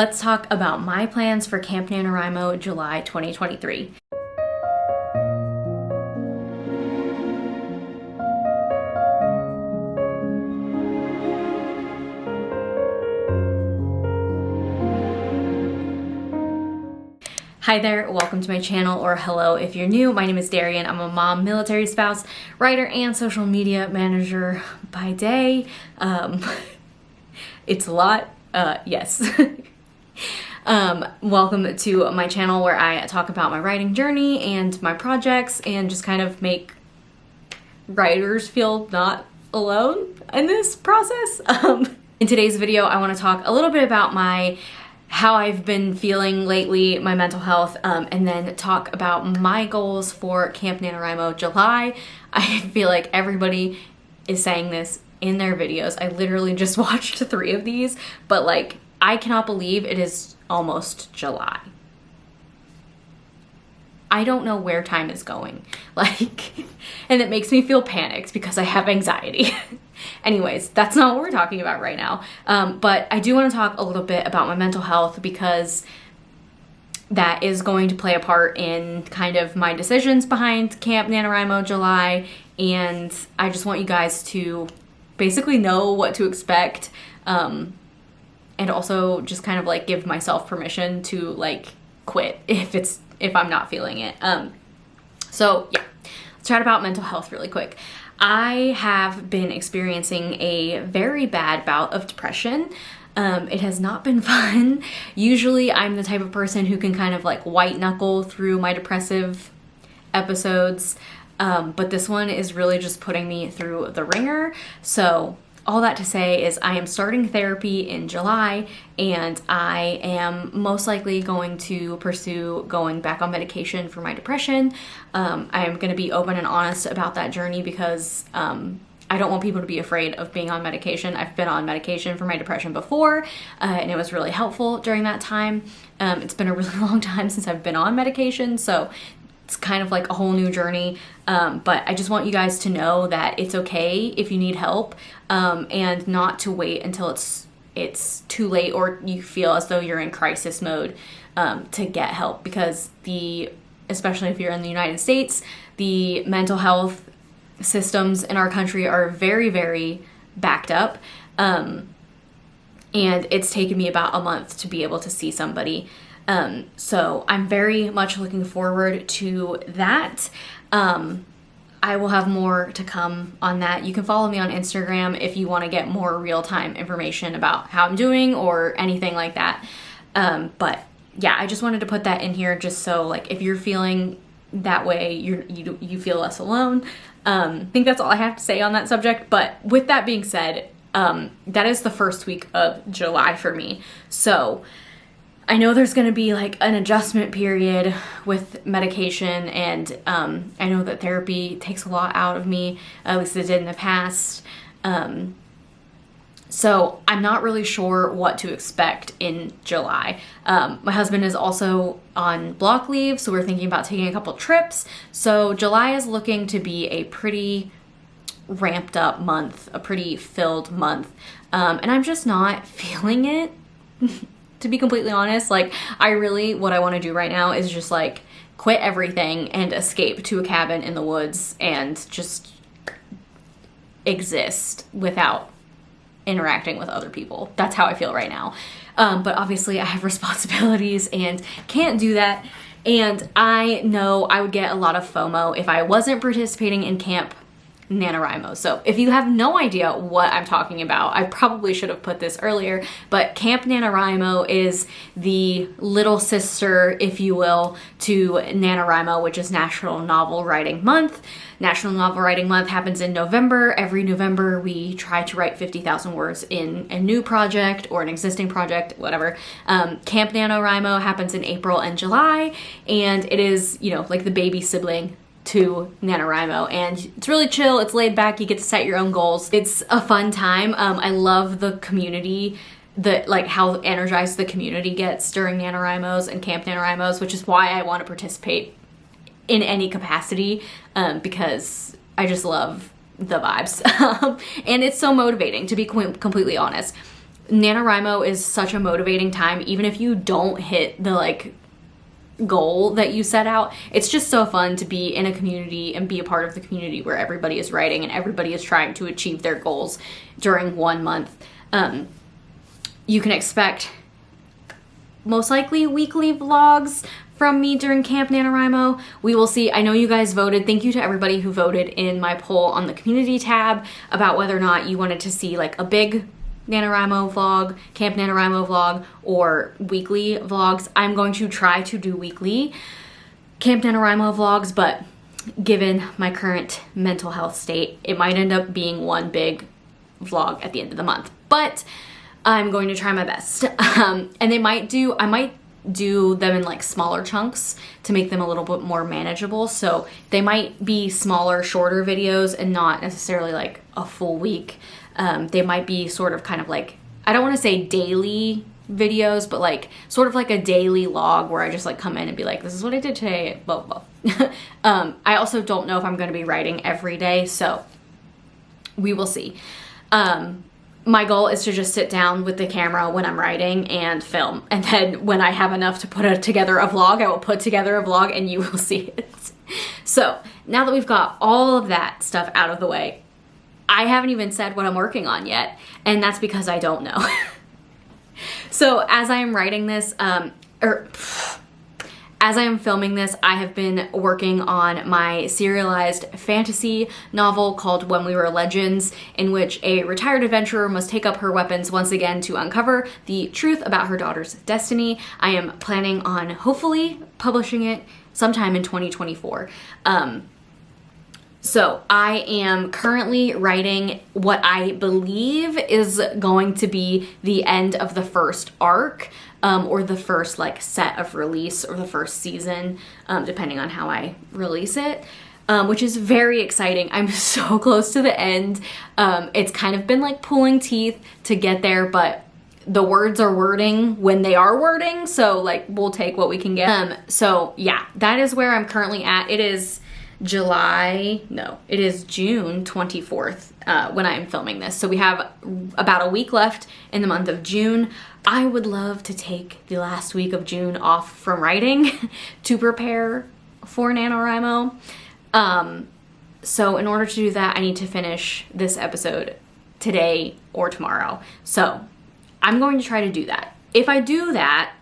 Let's talk about my plans for Camp NaNoWriMo July 2023. Hi there, welcome to my channel, or hello if you're new. My name is Darian. I'm a mom, military spouse, writer, and social media manager by day. It's a lot, yes. Welcome to my channel where I talk about my writing journey and my projects and just kind of make writers feel not alone in this process. In today's video, I want to talk a little bit about how I've been feeling lately, my mental health, and then talk about my goals for Camp NaNoWriMo July. I feel like everybody is saying this in their videos. I literally just watched 3 of these, but like, I cannot believe it is almost July. I don't know where time is going, like, and it makes me feel panicked because I have anxiety. Anyways, that's not what we're talking about right now. But I do want to talk a little bit about my mental health because that is going to play a part in kind of my decisions behind Camp NaNoWriMo July. And I just want you guys to basically know what to expect. And also just kind of like give myself permission to like quit if I'm not feeling it. So yeah, let's chat about mental health really quick. I have been experiencing a very bad bout of depression. It has not been fun. Usually I'm the type of person who can kind of like white knuckle through my depressive episodes. But this one is really just putting me through the ringer. So all that to say is I am starting therapy in July, and I am most likely going to pursue going back on medication for my depression. I am going to be open and honest about that journey because I don't want people to be afraid of being on medication. I've been on medication for my depression before, and it was really helpful during that time. It's been a really long time since I've been on medication, so it's kind of like a whole new journey, but I just want you guys to know that it's okay if you need help, and not to wait until it's too late or you feel as though you're in crisis mode to get help, because especially if you're in the United States, the mental health systems in our country are very, very backed up, and it's taken me about a month to be able to see somebody. So I'm very much looking forward to that. I will have more to come on that. You can follow me on Instagram if you want to get more real-time information about how I'm doing or anything like that. But yeah, I just wanted to put that in here just so like if you're feeling that way, you feel less alone. I think that's all I have to say on that subject. But with that being said, that is the first week of July for me. So I know there's going to be like an adjustment period with medication, and I know that therapy takes a lot out of me, at least it did in the past. So I'm not really sure what to expect in July. My husband is also on block leave, so we're thinking about taking a couple trips. So July is looking to be a pretty ramped up month, a pretty filled month, and I'm just not feeling it. To be completely honest, like what I want to do right now is just like quit everything and escape to a cabin in the woods and just exist without interacting with other people. That's how I feel right now. But obviously I have responsibilities and can't do that. And I know I would get a lot of FOMO if I wasn't participating in Camp NaNoWriMo. So if you have no idea what I'm talking about, I probably should have put this earlier, but Camp NaNoWriMo is the little sister, if you will, to NaNoWriMo, which is National Novel Writing Month. National Novel Writing Month happens in November. Every November we try to write 50,000 words in a new project or an existing project, whatever. Camp NaNoWriMo happens in April and July, and it is, like the baby sibling to NaNoWriMo, and it's really chill, it's laid back, you get to set your own goals. It's a fun time. I love the community, how energized the community gets during NaNoWriMos and Camp NaNoWriMos, which is why I want to participate in any capacity, because I just love the vibes. And it's so motivating, to be completely honest. NaNoWriMo is such a motivating time, even if you don't hit the like goal that you set out. It's just so fun to be in a community and be a part of the community where everybody is writing and everybody is trying to achieve their goals during 1 month. You can expect most likely weekly vlogs from me during Camp NaNoWriMo. We will see. I know you guys voted. Thank you to everybody who voted in my poll on the community tab about whether or not you wanted to see like a big NaNoWriMo vlog, Camp NaNoWriMo vlog, or weekly vlogs. I'm going to try to do weekly Camp NaNoWriMo vlogs, but given my current mental health state, it might end up being one big vlog at the end of the month. But I'm going to try my best. And I might do them in like smaller chunks to make them a little bit more manageable. So they might be smaller, shorter videos and not necessarily like a full week. They might be sort of kind of like, I don't want to say daily videos, but like sort of like a daily log where I just like come in and be like, this is what I did today, blah, blah, blah. I also don't know if I'm going to be writing every day, so we will see. My goal is to just sit down with the camera when I'm writing and film. And then when I have enough to put together a vlog, I will put together a vlog and you will see it. So now that we've got all of that stuff out of the way, I haven't even said what I'm working on yet. And that's because I don't know. So as I am writing this, as I am filming this, I have been working on my serialized fantasy novel called When We Were Legends, in which a retired adventurer must take up her weapons once again to uncover the truth about her daughter's destiny. I am planning on hopefully publishing it sometime in 2024. So I am currently writing what I believe is going to be the end of the first arc, or the first like set of release, or the first season, depending on how I release it, which is very exciting. I'm so close to the end. It's kind of been like pulling teeth to get there, but the words are wording when they are wording, so like we'll take what we can get. So yeah, that is where I'm currently at. It is June 24th when I'm filming this. So we have about a week left in the month of June. I would love to take the last week of June off from writing to prepare for NaNoWriMo. So in order to do that, I need to finish this episode today or tomorrow. So I'm going to try to do that. If I do that,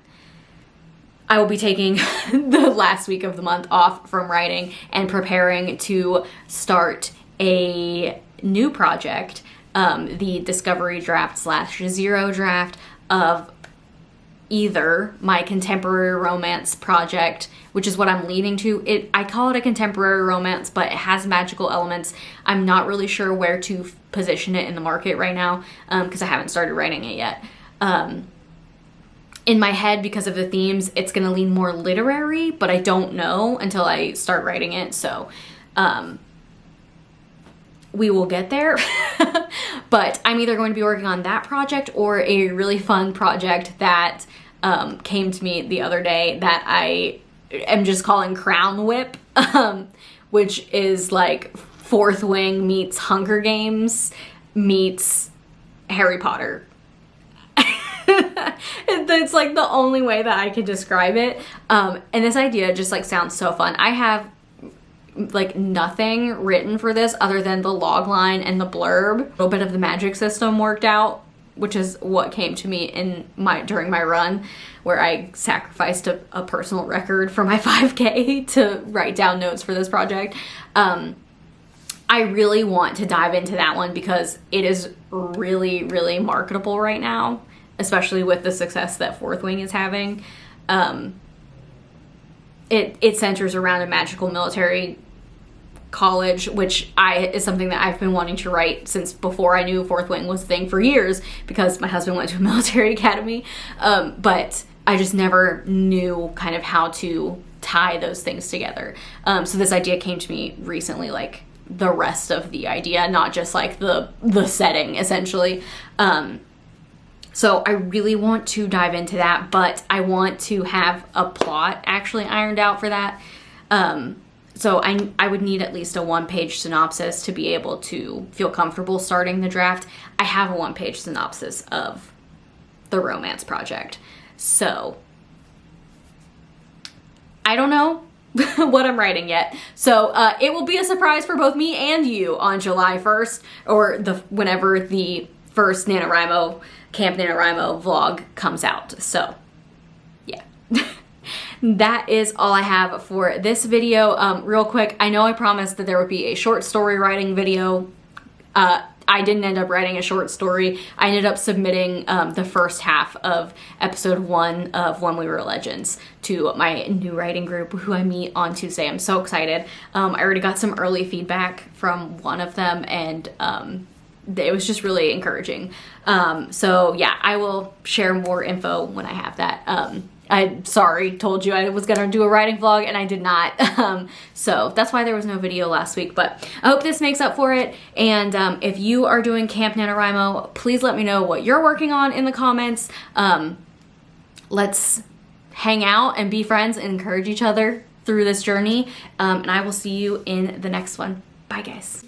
I will be taking the last week of the month off from writing and preparing to start a new project, the discovery draft / zero draft of either my contemporary romance project, which is what I'm leaning to. I call it a contemporary romance, but it has magical elements. I'm not really sure where to position it in the market right now, because I haven't started writing it yet. In my head, because of the themes, it's gonna lean more literary, but I don't know until I start writing it, so we will get there. But I'm either going to be working on that project or a really fun project that came to me the other day that I am just calling Crown Whip, which is like Fourth Wing meets Hunger Games meets Harry Potter. It's like the only way that I can describe it. And this idea just like sounds so fun. I have like nothing written for this other than the log line and the blurb. A little bit of the magic system worked out, which is what came to me during my run, where I sacrificed a personal record for my 5K to write down notes for this project. I really want to dive into that one because it is really, really marketable right now, especially with the success that Fourth Wing is having. It centers around a magical military college, which is something that I've been wanting to write since before I knew Fourth Wing was a thing for years, because my husband went to a military academy, but I just never knew kind of how to tie those things together. So this idea came to me recently, like the rest of the idea, not just like the setting essentially. So I really want to dive into that, but I want to have a plot actually ironed out for that. So I would need at least a 1-page synopsis to be able to feel comfortable starting the draft. I have a 1-page synopsis of the romance project. So I don't know what I'm writing yet. So it will be a surprise for both me and you on July 1st, or whenever the first NaNoWriMo, Camp NaNoWriMo vlog comes out. So yeah. That is all I have for this video. Real quick, I know I promised that there would be a short story writing video. I didn't end up writing a short story. I ended up submitting the first half of episode 1 of When We Were Legends to my new writing group who I meet on Tuesday. I'm so excited. I already got some early feedback from one of them, and it was just really encouraging. So yeah, I will share more info when I have that. I told you I was gonna do a writing vlog and I did not. So that's why there was no video last week, but I hope this makes up for it. And if you are doing Camp NaNoWriMo, please let me know what you're working on in the comments. Let's hang out and be friends and encourage each other through this journey. And I will see you in the next one. Bye guys.